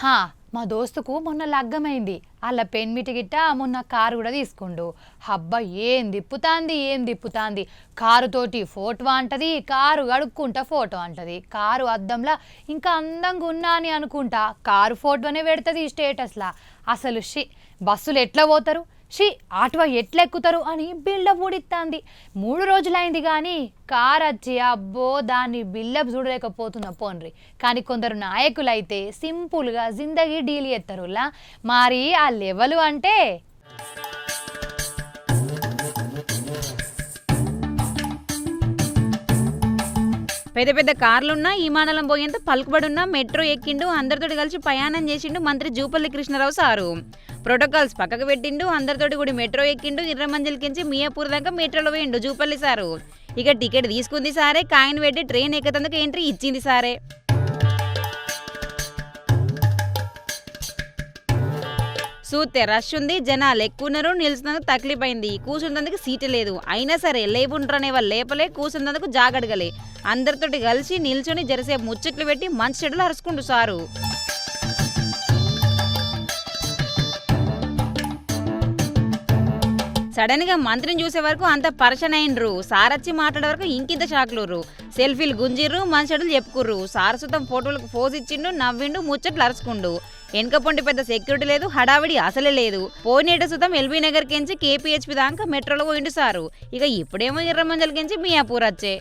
హా మా దోస్తుకు మొన్న లగ్గమైంది. వాళ్ళ పెన్మిటి గిట్ట మొన్న కారు కూడా తీసుకుండు. హబ్బా ఏం దిప్పుతాంది కారుతోటి ఫోటో అంటది, కారు కడుక్కుంటా ఫోటో అంటది, కారు అద్దంలా ఇంకా అందంగా ఉన్నా అని అనుకుంటా కారు ఫోటోనే పెడుతుంది స్టేటస్లా. అసలు బస్సులు ఎట్లా పోతారు, ఆటో ఎట్లెక్కుతారు అని బిల్డప్ ఊడిత్తాంది. 3 రోజులైంది కానీ కార్ వచ్చి అబ్బో దాన్ని బిల్డప్ చూడలేకపోతున్నా పోన్రి. కానీ కొందరు నాయకులైతే సింపుల్గా జిందగీ డీల్ చేస్తారులా. మరి ఆ లెవెల్ అంటే పెద్ద పెద్ద కార్లున్నా విమానాలం పోయేంత పలుకుబడున్నా మెట్రో ఎక్కిండు, అందరితోటి కలిసి ప్రయాణం చేసిండు మంత్రి జూపల్లి కృష్ణారావు సారు. ప్రోటోకాల్స్ పక్కకు పెట్టిండు, అందరితోటి కూడా మెట్రో ఎక్కిండు, ఇర్రమంజల్కించి మియాపూర్ దాకా మెట్రోలో పోయిండు జూపల్లి సారు. ఇక టికెట్ తీసుకుంది సారే, కాయిన్ పెట్టి ట్రైన్ ఎక్కతందుకు ఎంట్రీ ఇచ్చింది సారే. చూస్తే రష్ ఉంది, జనాలు ఎక్కువ ఉన్నారు, నిలుచున్నందుకు తక్లీఫ్ అయింది, కూర్చున్నందుకు సీటు లేదు. అయినా సరే లేపుంటారనే వాళ్ళు లేపలే, కూర్చున్నందుకు జాగడగలే. అందరితోటి కలిసి నిల్చొని జరసేపు ముచ్చట్లు పెట్టి మంచి చెడులు అరుచుకుంటూ సారు. సడన్ గా మంత్రిని చూసే వరకు అంత పర్షన్ అయినరు. సారచ్చి మాట్లాడే వరకు ఇంకింత షాక్లుర్రు. సెల్ఫీలు గుంజిర్రు, మంచెడులు చెప్పుకుర్రు. సారసుతం ఫోటోలకు పోజ్ ఇచ్చిండు, నవ్విండు, ముచ్చట్లు అరుచుకుండు. వెనక పొంటి పెద్ద సెక్యూరిటీ లేదు, హడావిడి అసలే లేదు. పోయినేట సుతం ఎల్బీ నగర్ కెంచి కేపీహెచ్పి దాకా మెట్రోలో పోయిండు సారు. ఇక ఇప్పుడేమో ఎర్రమంజల్ కెంచి మియాపూర్ వచ్చే.